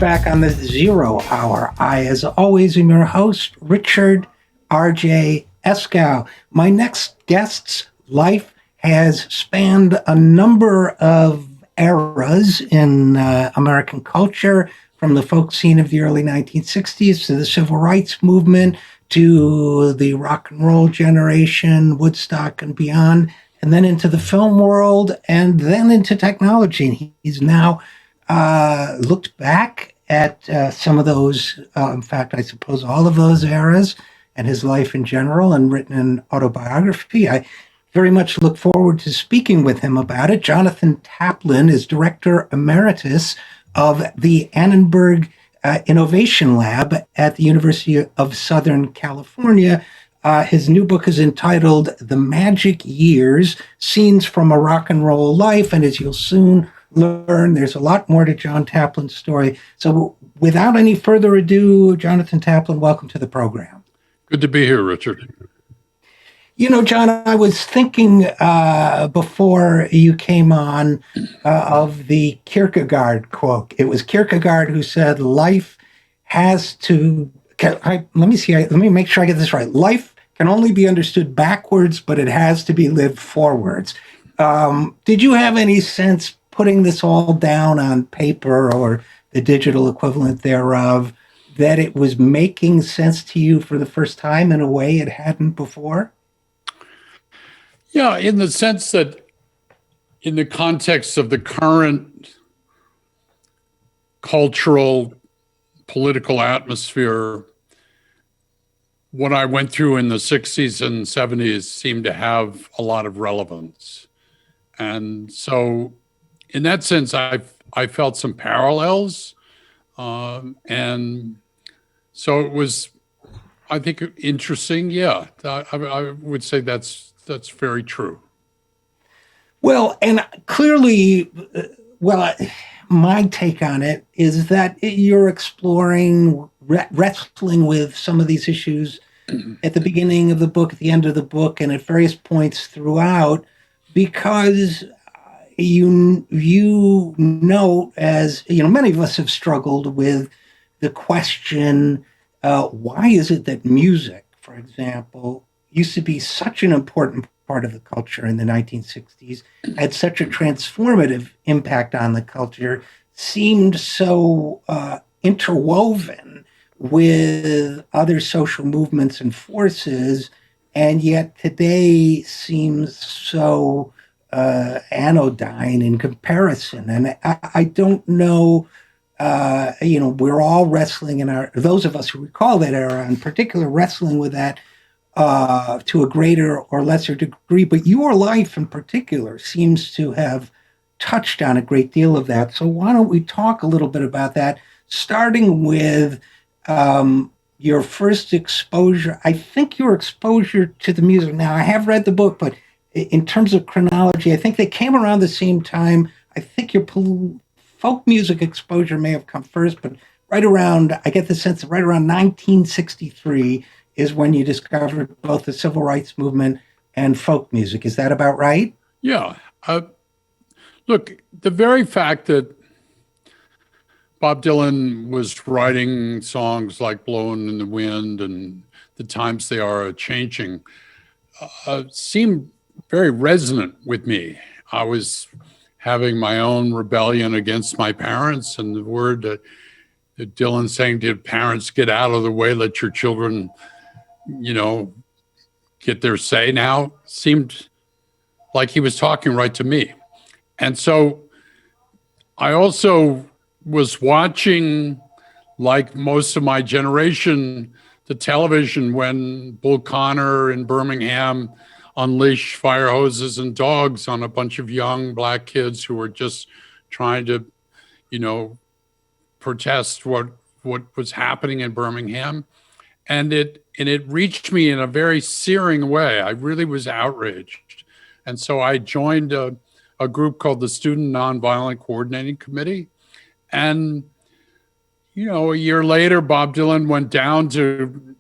back on the Zero Hour. I, as always, am your host, Richard RJ Eskow. My next guest's life has spanned a number of eras in American culture, from the folk scene of the early 1960s to the civil rights movement to the rock and roll generation, Woodstock and beyond, and then into the film world, and then into technology. And he's now looked back at some of those, in fact, I suppose all of those eras and his life in general, and written an autobiography. I very much look forward to speaking with him about it. Jonathan Taplin is Director Emeritus of the Annenberg Innovation Lab at the University of Southern California. His new book is entitled The Magic Years, Scenes from a Rock and Roll Life. And as you'll soon learn, there's a lot more to John Taplin's story. So without any further ado, Jonathan Taplin, welcome to the program. Good to be here, Richard. You know, John, I was thinking before you came on of the Kierkegaard quote. It was Kierkegaard who said, life has to, let me make sure I get this right. Life can only be understood backwards, but it has to be lived forwards. Did you have any sense, putting this all down on paper or the digital equivalent thereof, that it was making sense to you for the first time in a way it hadn't before? Yeah, in the sense that in the context of the current cultural, political atmosphere, what I went through in the 60s and 70s seemed to have a lot of relevance. And so in that sense, I felt some parallels. And so it was, I think, interesting. Yeah, I would say that's very true. Well, and clearly, my take on it is that you're exploring, wrestling with some of these issues at the beginning of the book, at the end of the book, and at various points throughout, because you know, as you know, many of us have struggled with the question, why is it that music, for example, used to be such an important part of the culture in the 1960s, had such a transformative impact on the culture, seemed so interwoven with other social movements and forces, and yet today seems so anodyne in comparison. And I don't know, we're all wrestling those of us who recall that era in particular, wrestling with that to a greater or lesser degree, but your life in particular seems to have touched on a great deal of that. So why don't we talk a little bit about that, starting with your first exposure. I think your exposure to the music, now I have read the book, but in terms of chronology, I think they came around the same time. I think your folk music exposure may have come first, but I get the sense that right around 1963 is when you discovered both the civil rights movement and folk music. Is that about right? Yeah. Look, the very fact that Bob Dylan was writing songs like Blowin' in the Wind and The Times They Are A-Changing seemed very resonant with me. I was having my own rebellion against my parents, and the word that Dylan saying to parents, get out of the way, let your children get their say now, seemed like he was talking right to me. And so I also was watching, like most of my generation, the television when Bull Connor in Birmingham unleashed fire hoses and dogs on a bunch of young Black kids who were just trying to, protest what was happening in Birmingham. And it reached me in a very searing way. I really was outraged. And so I joined a group called the Student Nonviolent Coordinating Committee. And, a year later, Bob Dylan went down to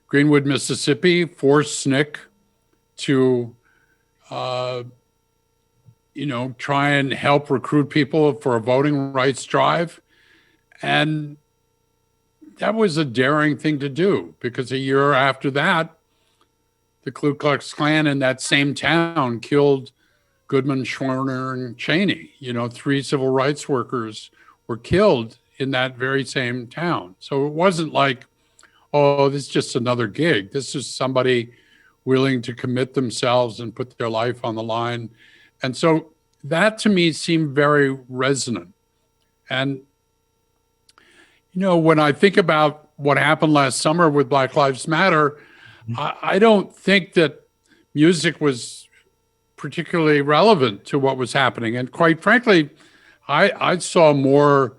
Greenwood, Mississippi, forced SNCC to, try and help recruit people for a voting rights drive. And that was a daring thing to do, because a year after that, the Ku Klux Klan in that same town killed Goodman, Schwerner, and Cheney. You know, 3 civil rights workers were killed in that very same town. So it wasn't like, oh, this is just another gig. This is somebody willing to commit themselves and put their life on the line. And so that to me seemed very resonant. And, you know, when I think about what happened last summer with Black Lives Matter, I don't think that music was particularly relevant to what was happening. And quite frankly, I saw more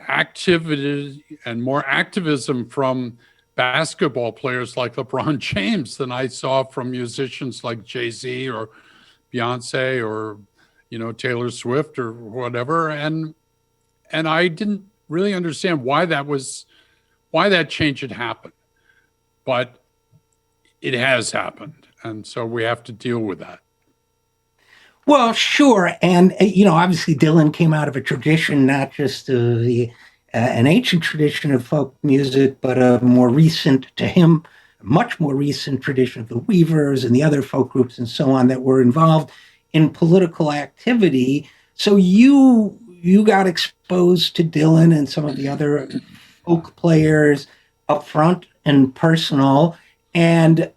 activity and more activism from basketball players like LeBron James than I saw from musicians like Jay-Z or Beyonce or, you know, Taylor Swift or whatever. And I didn't really understand why that change had happened. But it has happened. And so we have to deal with that. Well, sure. And, you know, obviously Dylan came out of a tradition, not just an ancient tradition of folk music, but a more recent, to him, much more recent tradition of the Weavers and the other folk groups and so on that were involved in political activity. So you got exposed to Dylan and some of the other folk players up front and personal. And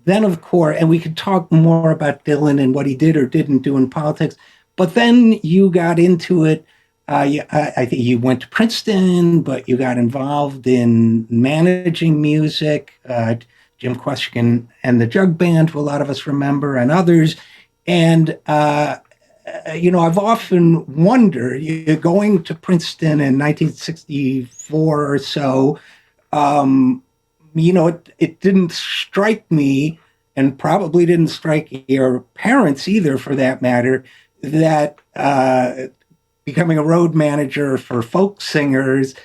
then, of course, and we could talk more about Dylan and what he did or didn't do in politics. But then you got into it. I think you went to Princeton, but you got involved in managing music, Jim Queskin and the Jug Band, who a lot of us remember, and others. And, you know, I've often wondered, you're going to Princeton in 1964 or so, you know, it didn't strike me, and probably didn't strike your parents either, for that matter, that becoming a road manager for folk singers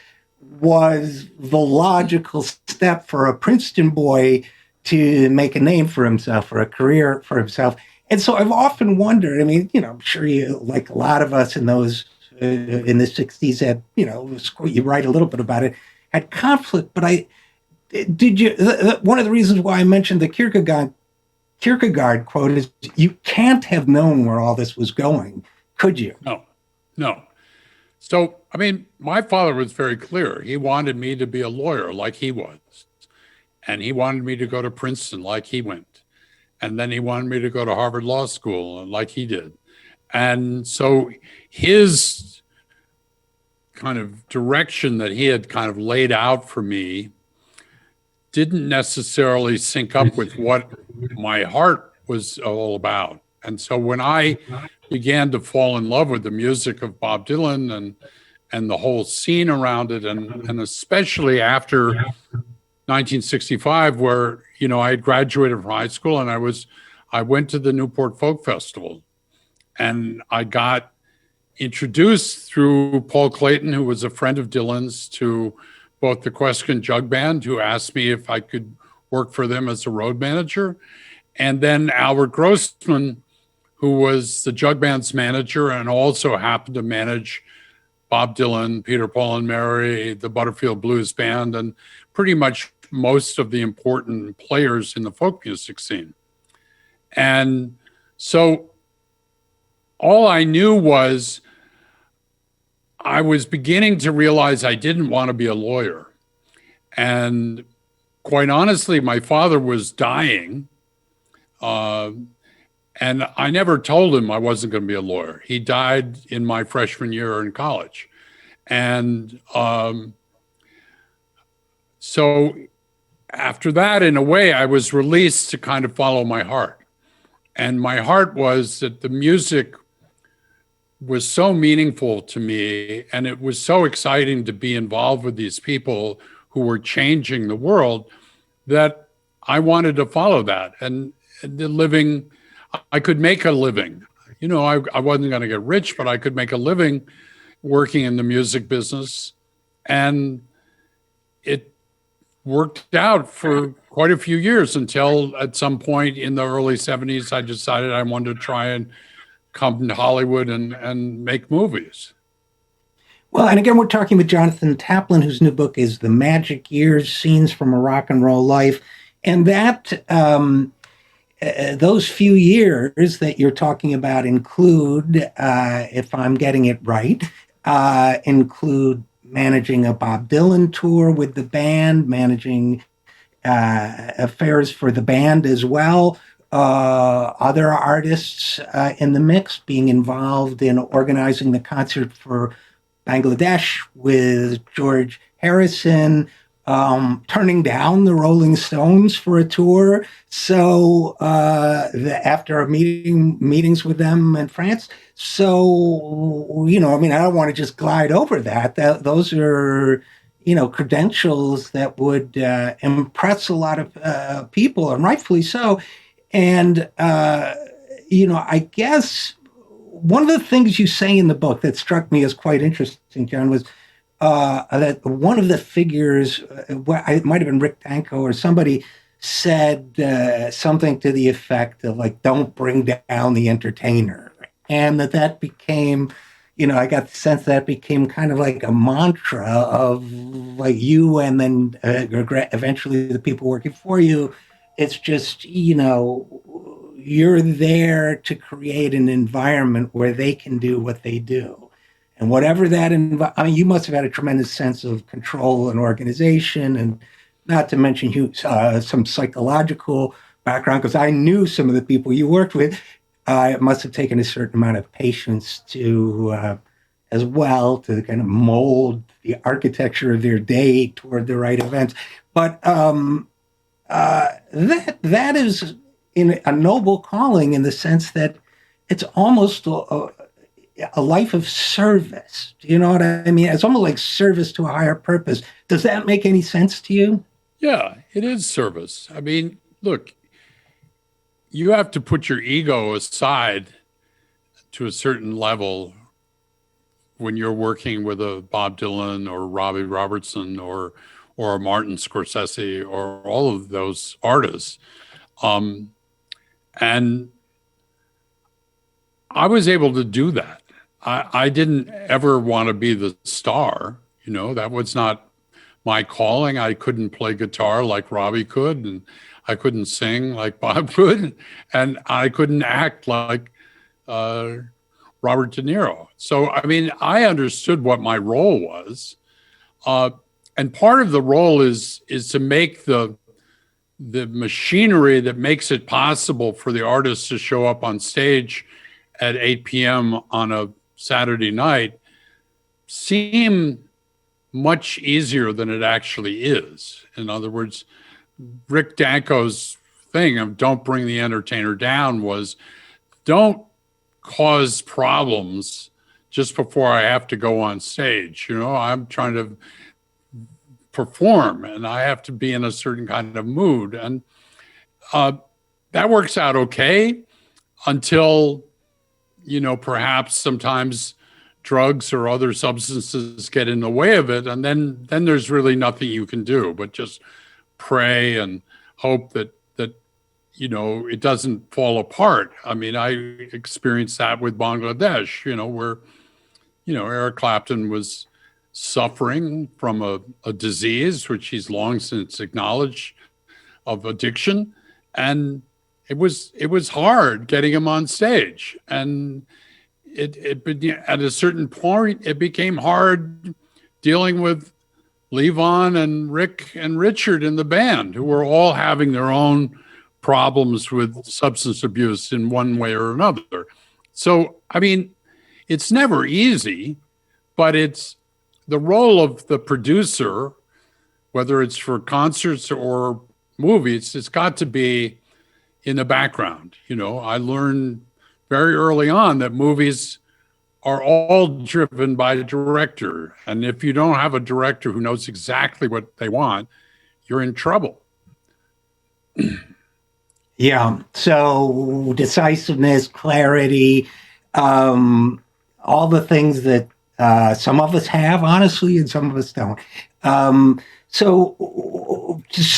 was the logical step for a Princeton boy to make a name for himself or a career for himself. And so I've often wondered, I mean, you know, I'm sure you, like a lot of us in those, in the 60s, had, you know, you write a little bit about it, had conflict, but did you, one of the reasons why I mentioned the Kierkegaard quote is, you can't have known where all this was going, could you? No. So, I mean, my father was very clear. He wanted me to be a lawyer like he was. And he wanted me to go to Princeton like he went. And then he wanted me to go to Harvard Law School like he did. And so his kind of direction that he had kind of laid out for me didn't necessarily sync up with what my heart was all about. And so when I began to fall in love with the music of Bob Dylan and the whole scene around it, and especially after 1965, where, you know, I had graduated from high school and I went to the Newport Folk Festival, and I got introduced through Paul Clayton, who was a friend of Dylan's, to both the Queskin Jug Band, who asked me if I could work for them as a road manager, and then Albert Grossman, who was the Jug Band's manager and also happened to manage Bob Dylan, Peter, Paul and Mary, the Butterfield Blues Band, and pretty much most of the important players in the folk music scene. And so all I knew was I was beginning to realize I didn't want to be a lawyer. And quite honestly, my father was dying. And I never told him I wasn't going to be a lawyer. He died in my freshman year in college. And so after that, in a way, I was released to kind of follow my heart. And my heart was that the music was so meaningful to me, and it was so exciting to be involved with these people who were changing the world, that I wanted to follow that. And the living, I could make a living. You know, I wasn't going to get rich, but I could make a living working in the music business. And it worked out for quite a few years, until at some point in the early 70s, I decided I wanted to try and come to Hollywood and make movies. Well, and again, we're talking with Jonathan Taplin, whose new book is The Magic Years: Scenes from a Rock and Roll Life. And those few years that you're talking about include, if I'm getting it right, include managing a Bob Dylan tour with the band, managing affairs for the band as well. Other artists in the mix, being involved in organizing the concert for Bangladesh with George Harrison, turning down the Rolling Stones for a tour. So after meetings with them in France, so I mean, I don't want to just glide over that. Those are credentials that would impress a lot of people, and rightfully so. And I guess one of the things you say in the book that struck me as quite interesting, John, was that one of the figures, it might have been Rick Danko or somebody, said something to the effect of like, "Don't bring down the entertainer," and that became, I got the sense that became kind of like a mantra of like you, and then eventually the people working for you. It's just, you're there to create an environment where they can do what they do. And whatever I mean, you must have had a tremendous sense of control and organization, and not to mention some psychological background, because I knew some of the people you worked with. It must have taken a certain amount of patience as well, to kind of mold the architecture of their day toward the right events. But that is in a noble calling, in the sense that it's almost a life of service. Do you know what I mean? It's almost like service to a higher purpose. Does that make any sense to you? Yeah, it is service. I mean, look, you have to put your ego aside to a certain level when you're working with a Bob Dylan or Robbie Robertson or a Martin Scorsese or all of those artists. And I was able to do that. I didn't ever want to be the star. That was not my calling. I couldn't play guitar like Robbie could, and I couldn't sing like Bob could, and I couldn't act like Robert De Niro. So, I mean, I understood what my role was. And part of the role is to make the machinery that makes it possible for the artist to show up on stage at 8 p.m. on a Saturday night seem much easier than it actually is. In other words, Rick Danko's thing of "don't bring the entertainer down" was, don't cause problems just before I have to go on stage. I'm trying to perform and I have to be in a certain kind of mood. And that works out okay until, perhaps sometimes drugs or other substances get in the way of it. And then there's really nothing you can do but just pray and hope that it doesn't fall apart. I mean, I experienced that with Bangladesh, where, Eric Clapton was suffering from a disease, which he's long since acknowledged, of addiction. And it was hard getting him on stage. And it at a certain point, it became hard dealing with Levon and Rick and Richard in the band, who were all having their own problems with substance abuse in one way or another. So, I mean, it's never easy, but it's the role of the producer, whether it's for concerts or movies, it's got to be in the background. I learned very early on that movies are all driven by a director. And if you don't have a director who knows exactly what they want, you're in trouble. Yeah. So decisiveness, clarity, all the things that some of us have, honestly, and some of us don't. So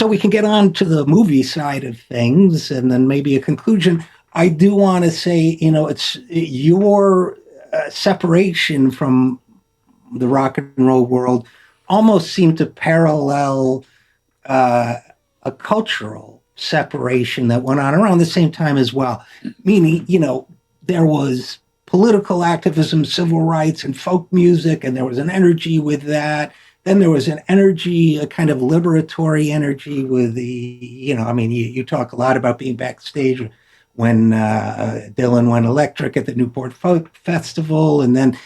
we can get on to the movie side of things, and then maybe a conclusion. I do want to say, it's your separation from the rock and roll world almost seemed to parallel uh, a cultural separation that went on around the same time as well. Meaning, there was political activism, civil rights, and folk music, and there was an energy with that. Then there was an energy, a kind of liberatory energy with you talk a lot about being backstage when Dylan went electric at the Newport Folk Festival, and then,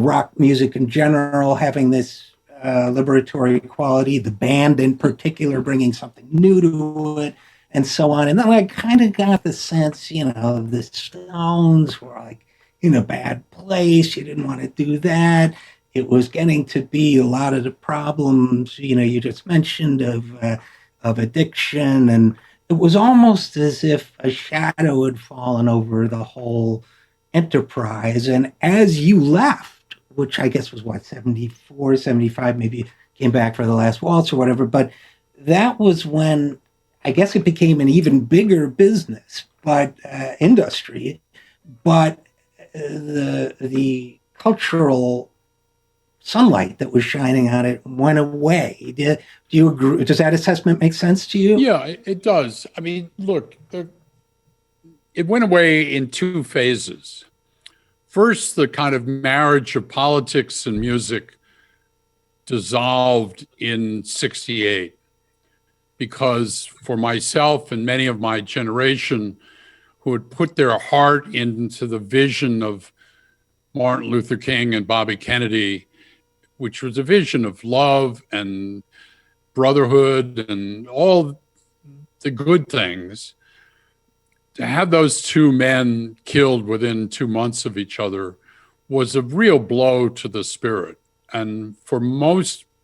rock music in general having this liberatory quality, the band in particular bringing something new to it, and so on. And then I kind of got the sense, the Stones were like in a bad place. You didn't want to do that. It was getting to be a lot of the problems, you just mentioned of addiction, and it was almost as if a shadow had fallen over the whole enterprise. And as you left, which I guess was what, 74, 75, maybe came back for the last waltz or whatever, but that was when I guess it became an even bigger business, but industry, but the cultural sunlight that was shining on it went away. Do you agree? Does that assessment make sense to you? Yeah, it does. I mean, look, it went away in two phases. First, the kind of marriage of politics and music dissolved in 68 because for myself and many of my generation who had put their heart into the vision of Martin Luther King and Bobby Kennedy, which was a vision of love and brotherhood and all the good things, to have those two men killed within 2 months of each other was a real blow to the spirit. And for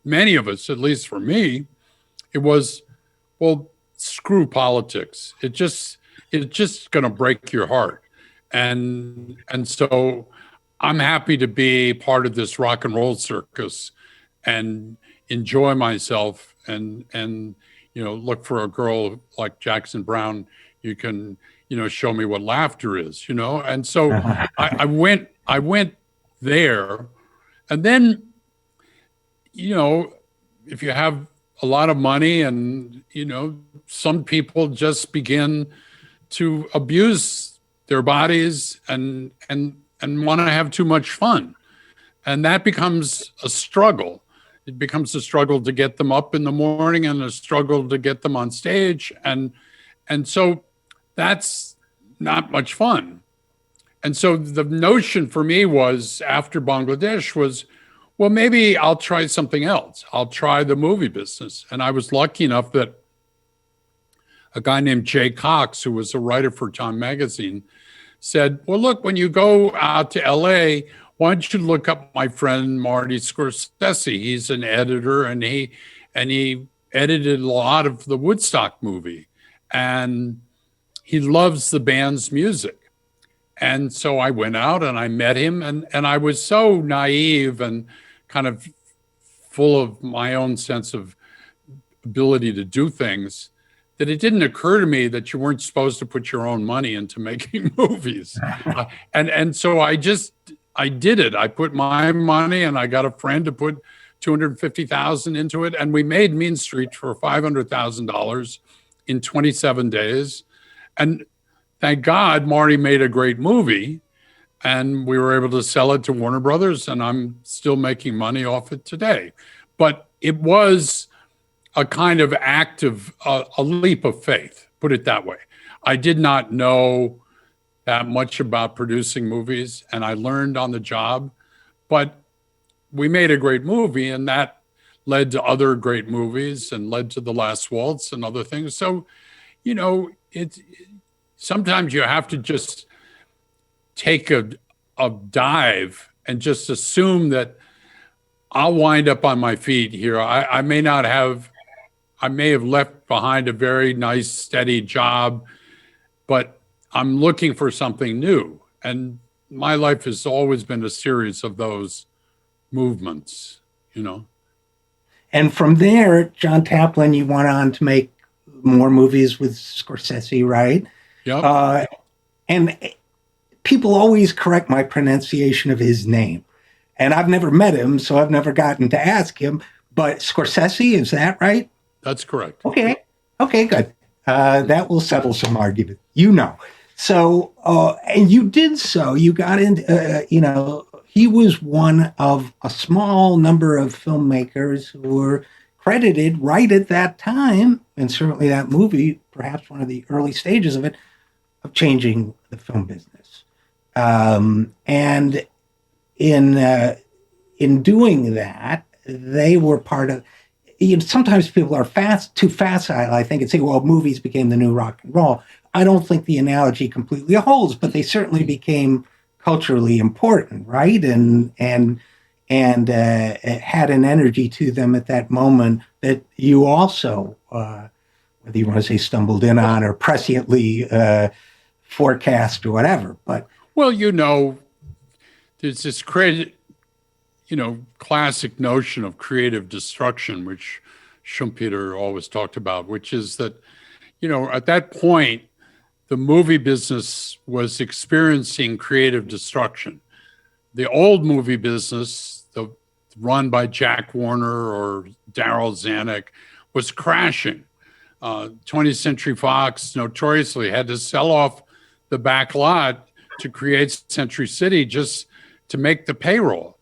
many of us, at least for me, it was, well, screw politics. It's just going to break your heart. And so I'm happy to be part of this rock and roll circus and enjoy myself and look for a girl like Jackson Brown. You can show me what laughter is, and so I went there. And then if you have a lot of money and some people just begin to abuse their bodies and want to have too much fun. And that becomes a struggle. It becomes a struggle to get them up in the morning and a struggle to get them on stage. And so that's not much fun. And so the notion for me was, after Bangladesh, was, well, maybe I'll try something else. I'll try the movie business. And I was lucky enough that a guy named Jay Cox, who was a writer for Time Magazine, said, well, look, when you go out to LA, why don't you look up my friend Marty Scorsese? He's an editor, and he edited a lot of the Woodstock movie, and he loves the band's music. And so I went out and I met him, and I was so naive and kind of full of my own sense of ability to do things that it didn't occur to me that you weren't supposed to put your own money into making movies. And so I did it. I put my money, and I got a friend to put $250,000 into it, and we made Mean Street for $500,000 in 27 days. And thank God Marty made a great movie, and we were able to sell it to Warner Brothers, and I'm still making money off it today. But it was a kind of act of a leap of faith, put it that way. I did not know that much about producing movies, and I learned on the job, but we made a great movie, and that led to other great movies and led to The Last Waltz and other things. So, sometimes you have to just take a dive and just assume that I'll wind up on my feet here. I may have left behind a very nice, steady job, but I'm looking for something new. And my life has always been a series of those movements. And from there, John Taplin, you went on to make more movies with Scorsese, right? Yep. And people always correct my pronunciation of his name. And I've never met him, so I've never gotten to ask him. But Scorsese, is that right? That's correct. Okay. Okay, good. That will settle some argument. So, and you did so. You got into, he was one of a small number of filmmakers who were credited right at that time, and certainly that movie, perhaps one of the early stages of it, of changing the film business. And in doing that, they were part of. Sometimes people are too facile, I think, and say, "Well, movies became the new rock and roll." I don't think the analogy completely holds, but they certainly became culturally important, right? And had an energy to them at that moment that you also, whether you want to say stumbled in on or presciently forecast or whatever. But Well, there's this classic notion of creative destruction, which Schumpeter always talked about, which is that, at that point, the movie business was experiencing creative destruction. The old movie business, run by Jack Warner or Darryl Zanuck, was crashing. 20th Century Fox notoriously had to sell off the back lot to create Century City just to make the payroll.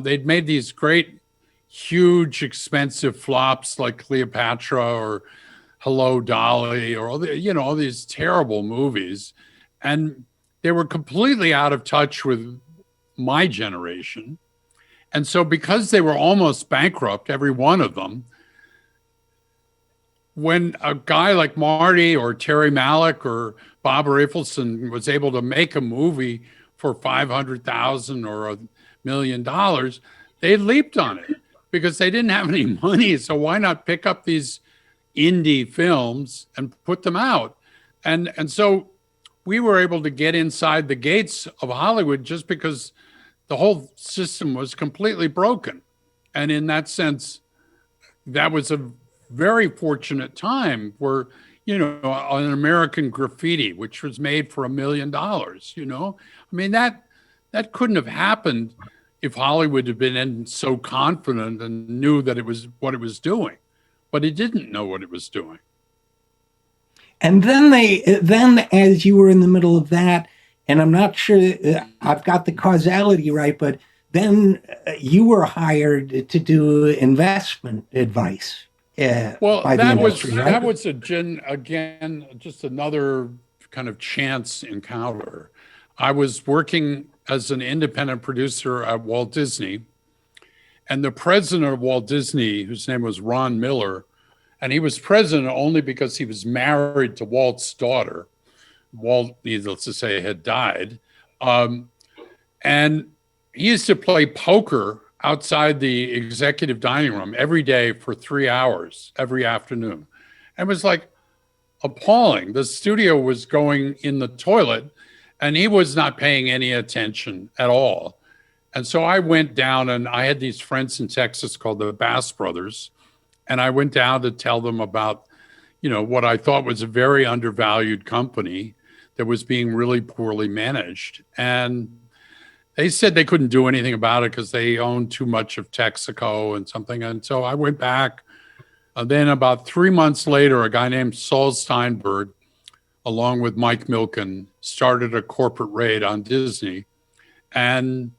They'd made these great, huge, expensive flops like Cleopatra or Hello, Dolly, or all these terrible movies. And they were completely out of touch with my generation. And so because they were almost bankrupt, every one of them, when a guy like Marty or Terry Malick or Bob Rafelson was able to make a movie for $500,000 or $1 million, they leaped on it because they didn't have any money. So why not pick up these indie films and put them out? And so we were able to get inside the gates of Hollywood just because the whole system was completely broken. And in that sense, that was a very fortunate time where, an American Graffiti, which was made for $1 million, I mean, that couldn't have happened if Hollywood had been so confident and knew that it was what it was doing, but it didn't know what it was doing. And then as you were in the middle of that, and I'm not sure I've got the causality right, but then you were hired to do investment advice. Well, by the industry, right? that was again, just another kind of chance encounter. I was working as an independent producer at Walt Disney, and the president of Walt Disney, whose name was Ron Miller, and he was president only because he was married to Walt's daughter. Walt, needless to say, had died. And he used to play poker outside the executive dining room every day for 3 hours every afternoon. And it was like appalling. The studio was going in the toilet and he was not paying any attention at all. And so I went down, and I had these friends in Texas called the Bass Brothers. And I went down to tell them about, what I thought was a very undervalued company that was being really poorly managed. And they said they couldn't do anything about it because they owned too much of Texaco and something. And so I went back. And then about 3 months later, a guy named Saul Steinberg, along with Mike Milken, started a corporate raid on Disney. And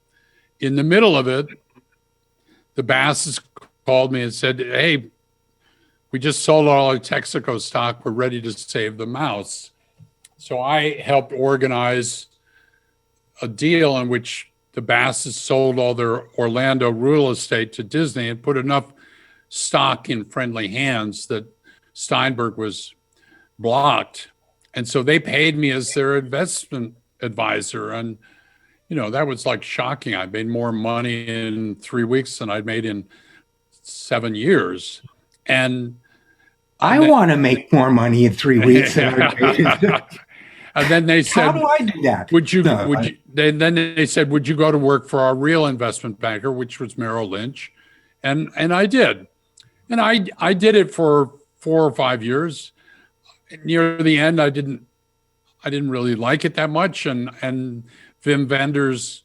in the middle of it, the Basses called me and said, "Hey, we just sold all our Texaco stock. We're ready to save the mouse." So I helped organize a deal in which the Basses sold all their Orlando real estate to Disney and put enough stock in friendly hands that Steinberg was blocked. And so they paid me as their investment advisor. And, that was like shocking. I made more money in 3 weeks than I'd made in 7 years. And I want to make more money in 3 weeks than I made. And then they said, "How do I do that?" Then they said, "Would you go to work for our real investment banker," which was Merrill Lynch? And I did. And I did it for 4 or 5 years. Near the end, I didn't really like it that much. And Wim Wenders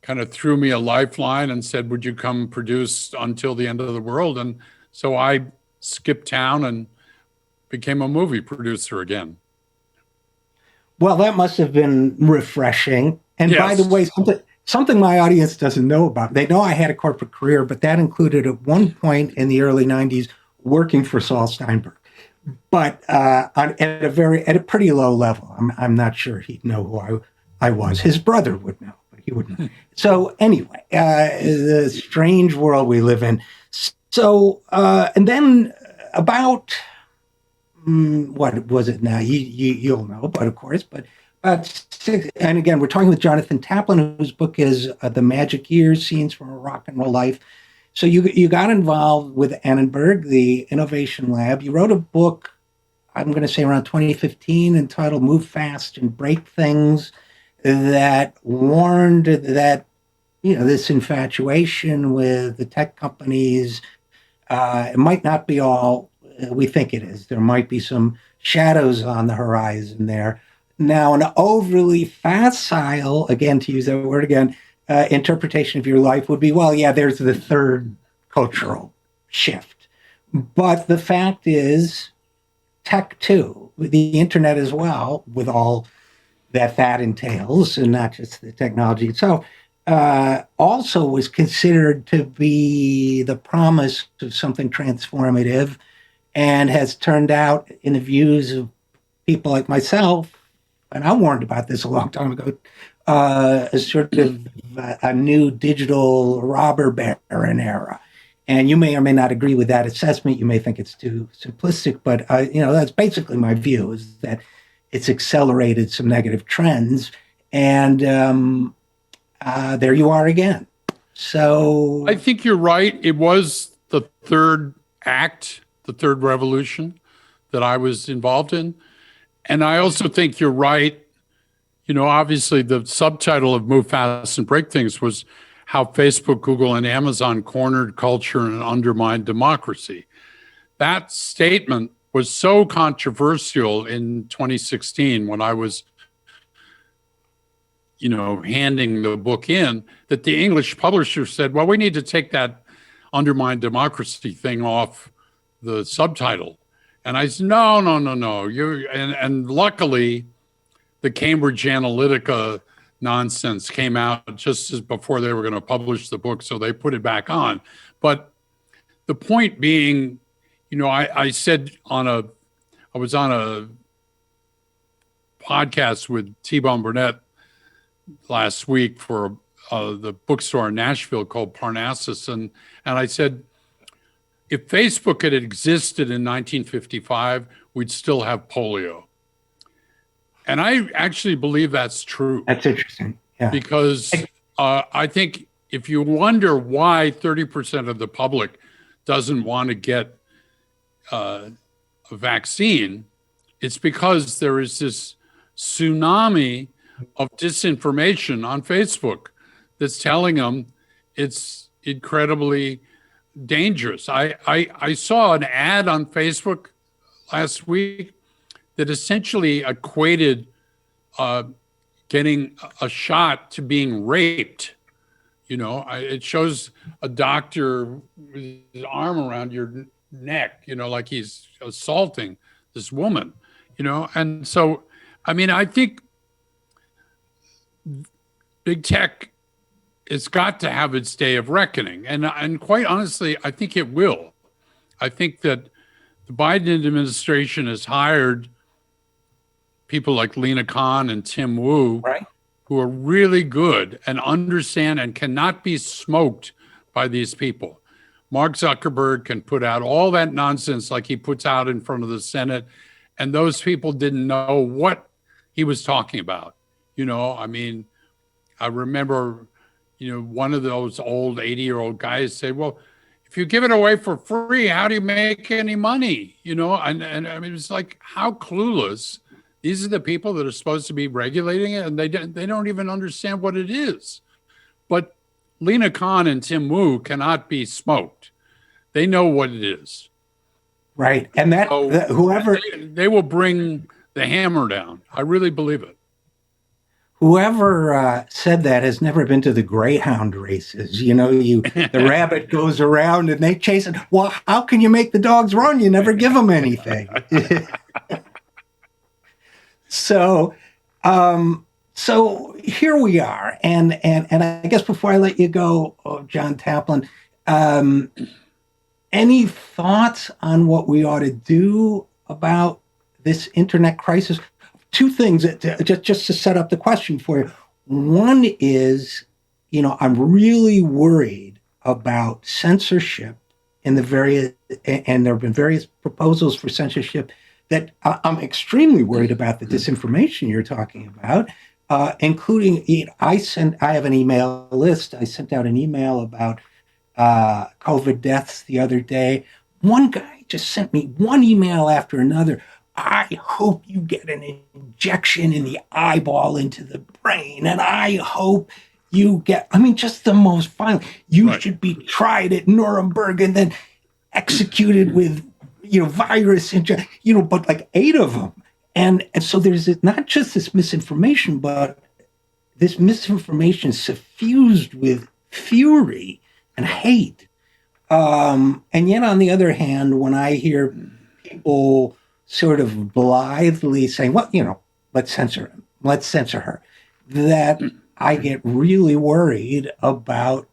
kind of threw me a lifeline and said, would you come produce Until the End of the World? And so I skipped town and became a movie producer again. Well, that must have been refreshing. And by the Yes. way, something my audience doesn't know about. They know I had a corporate career, but that included at one point in the early 90s working for Saul Steinberg. But at a pretty low level. I'm not sure he'd know who I was. His brother would know, but he wouldn't. So anyway, the strange world we live in. So and then about what was it now? You'll know, but of course, but and again, we're talking with Jonathan Taplin, whose book is The Magic Years: Scenes from a Rock and Roll Life. So you got involved with Annenberg, the Innovation Lab. You wrote a book, I'm going to say around 2015, entitled "Move Fast and Break Things," that warned that this infatuation with the tech companies, it might not be all we think it is. There might be some shadows on the horizon there. Now, an overly facile, again, to use that word again, interpretation of your life would be, well, yeah, there's the third cultural shift. But the fact is, tech too, the internet as well, with all that entails, and not just the technology itself, also was considered to be the promise of something transformative, and has turned out, in the views of people like myself, and I warned about this a long time ago, a sort of a new digital robber baron era. And you may or may not agree with that assessment. You may think it's too simplistic, but that's basically my view: is that it's accelerated some negative trends, and there you are again. So I think you're right. It was the third act, the third revolution that I was involved in. And I also think you're right. Obviously the subtitle of Move Fast and Break Things was how Facebook, Google, and Amazon cornered culture and undermined democracy. That statement was so controversial in 2016 when I was, handing the book in, that the English publisher said, well, we need to take that undermine democracy thing off the subtitle. And I said, no. And luckily, the Cambridge Analytica nonsense came out just as before they were going to publish the book, so they put it back on. But the point being, I said I was on a podcast with T-Bone Burnett last week for the bookstore in Nashville called Parnassus, and I said, if Facebook had existed in 1955, we'd still have polio. And I actually believe that's true. That's interesting. Yeah. Because I think if you wonder why 30% of the public doesn't want to get a vaccine, it's because there is this tsunami of disinformation on Facebook that's telling them it's incredibly dangerous. I saw an ad on Facebook last week that essentially equated getting a shot to being raped. It shows a doctor with his arm around your neck, like he's assaulting this woman, And so, I think big tech, it's got to have its day of reckoning. And quite honestly, I think it will. I think that the Biden administration has hired people like Lena Khan and Tim Wu, right, who are really good and understand and cannot be smoked by these people. Mark Zuckerberg can put out all that nonsense like he puts out in front of the Senate, and those people didn't know what he was talking about. I remember, one of those old 80-year-old guys say, well, if you give it away for free, how do you make any money? And it's like, how clueless. These are the people that are supposed to be regulating it, and they don't even understand what it is. But Lena Khan and Tim Wu cannot be smoked. They know what it is. Right. And whoever they will bring the hammer down. I really believe it. whoever said that has never been to the greyhound races. The rabbit goes around and they chase it. Well, how can you make the dogs run? You never give them anything. So, so here we are, and I guess before I let you go, John Taplin, any thoughts on what we ought to do about this internet crisis? Two things just to set up the question for you. One is, I'm really worried about censorship in the various, and there have been various proposals for censorship that I'm extremely worried about the disinformation you're talking about, including, I have an email list. I sent out an email about COVID deaths the other day. One guy just sent me one email after another. I hope you get an injection in the eyeball into the brain. And I hope you get, just the most violent. You should be tried at Nuremberg and then executed with, virus, but like 8 of them. And so there's not just this misinformation, but this misinformation suffused with fury and hate. And yet, on the other hand, when I hear people sort of blithely saying, well, let's censor him, let's censor her, that I get really worried about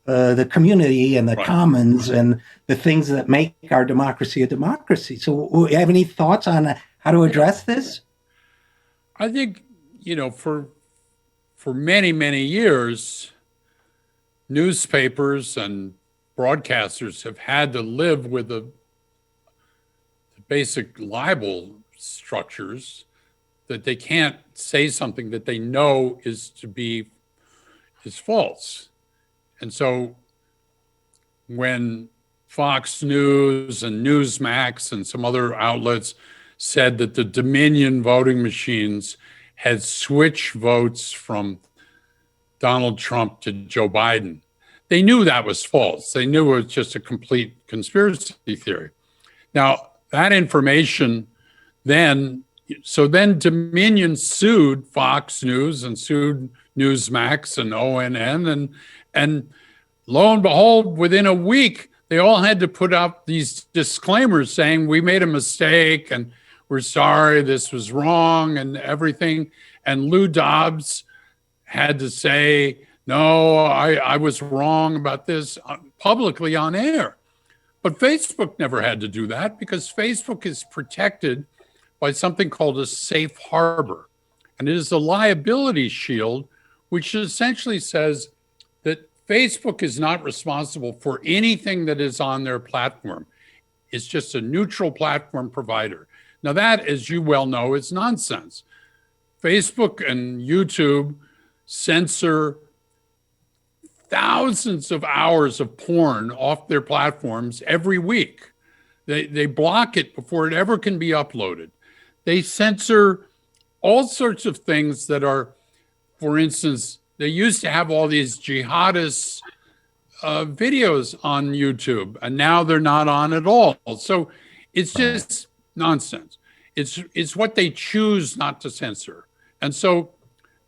the community and the commons and the things that make our democracy a democracy. So you have any thoughts on how to address this? I think, for many, many years, newspapers and broadcasters have had to live with the basic libel structures that they can't say something that they know is false. And so when Fox News and Newsmax and some other outlets said that the Dominion voting machines had switched votes from Donald Trump to Joe Biden, they knew that was false. They knew it was just a complete conspiracy theory. Now, that information then Dominion sued Fox News and sued Newsmax and ONN, and lo and behold, within a week, they all had to put out these disclaimers saying, we made a mistake and we're sorry, this was wrong and everything. And Lou Dobbs had to say, no, I was wrong about this publicly on air. But Facebook never had to do that because Facebook is protected by something called a safe harbor. And it is a liability shield, which essentially says that Facebook is not responsible for anything that is on their platform. It's just a neutral platform provider. Now that, as you well know, is nonsense. Facebook and YouTube censor thousands of hours of porn off their platforms every week. They block it before it ever can be uploaded. They censor all sorts of things that are, for instance, they used to have all these jihadist videos on YouTube, and now they're not on at all. So it's just nonsense. It's what they choose not to censor. And so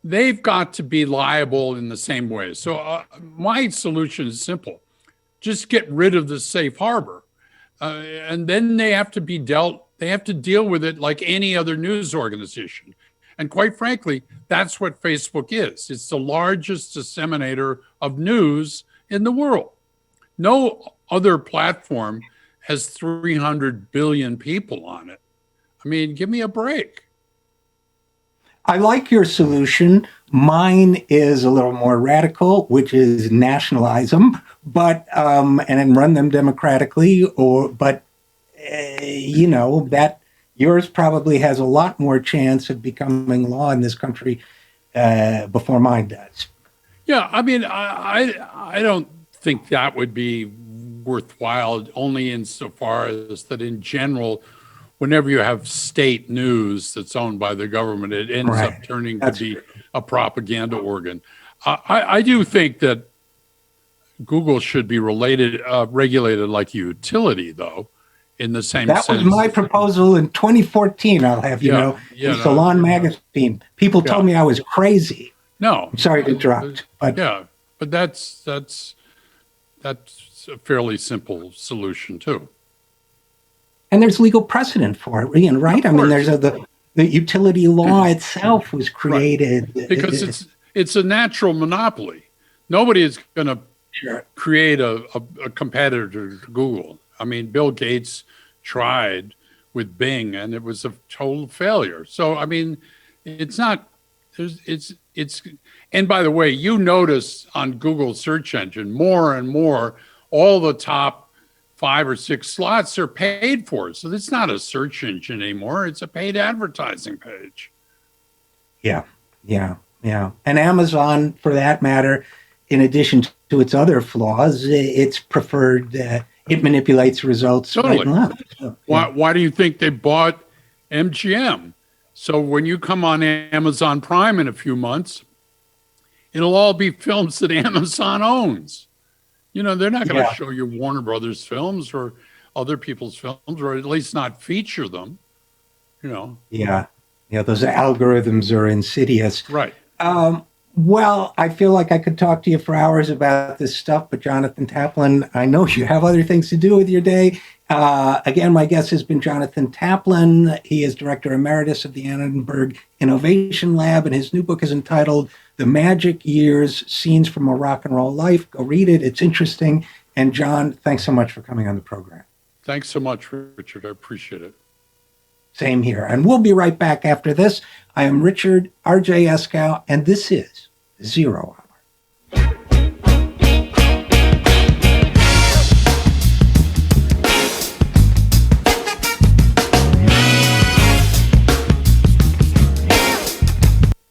they've got to be liable in the same way. So my solution is simple. Just get rid of the safe harbor. And then they have to deal with it like any other news organization. And quite frankly, that's what Facebook is. It's the largest disseminator of news in the world. No other platform has 300 billion people on it. I mean, give me a break. I like your solution. Mine is a little more radical, which is nationalize them, but and then run them democratically. That yours probably has a lot more chance of becoming law in this country before mine does. Yeah, I mean, I don't think that would be worthwhile. Only insofar as that, in general, whenever you have state news that's owned by the government, it ends up turning to be a propaganda organ. I do think that Google should be regulated like a utility, though, in the same sense. That was my proposal in 2014, I'll have you know, in Salon Magazine. People told me I was crazy. No. I'm sorry to interrupt, but Yeah, but that's a fairly simple solution too. and there's legal precedent for it, Ian, right? Of I mean, course. the utility law itself was Right. created. Because it's a natural monopoly. Nobody is going to Sure. create a competitor to Google. I mean, Bill Gates tried with Bing and it was a total failure. So, I mean, it's not, it's, and by the way, you notice on Google search engine more and more, all the top 5 or 6 slots are paid for. So it's not a search engine anymore. It's a paid advertising page. Yeah, yeah, yeah. And Amazon, for that matter, in addition to its other flaws, it's preferred. It manipulates results right Totally. and left. So, yeah. Why do you think they bought MGM? So when you come on Amazon Prime in a few months, it'll all be films that Amazon owns. You know, they're not going to Yeah. show you Warner Brothers films or other people's films, or at least not feature them, you know. Yeah, yeah. Those algorithms are insidious. Right. Well, I feel like I could talk to you for hours about this stuff, but Jonathan Taplin, I know you have other things to do with your day. Again, my guest has been Jonathan Taplin. He is Director Emeritus of the Annenberg Innovation Lab, and his new book is entitled The Magic Years, Scenes from a Rock and Roll Life. Go read it. It's interesting. And John, thanks so much for coming on the program. Thanks so much, Richard. I appreciate it. Same here. And we'll be right back after this. I am Richard RJ Eskow, and this is Zero Hour.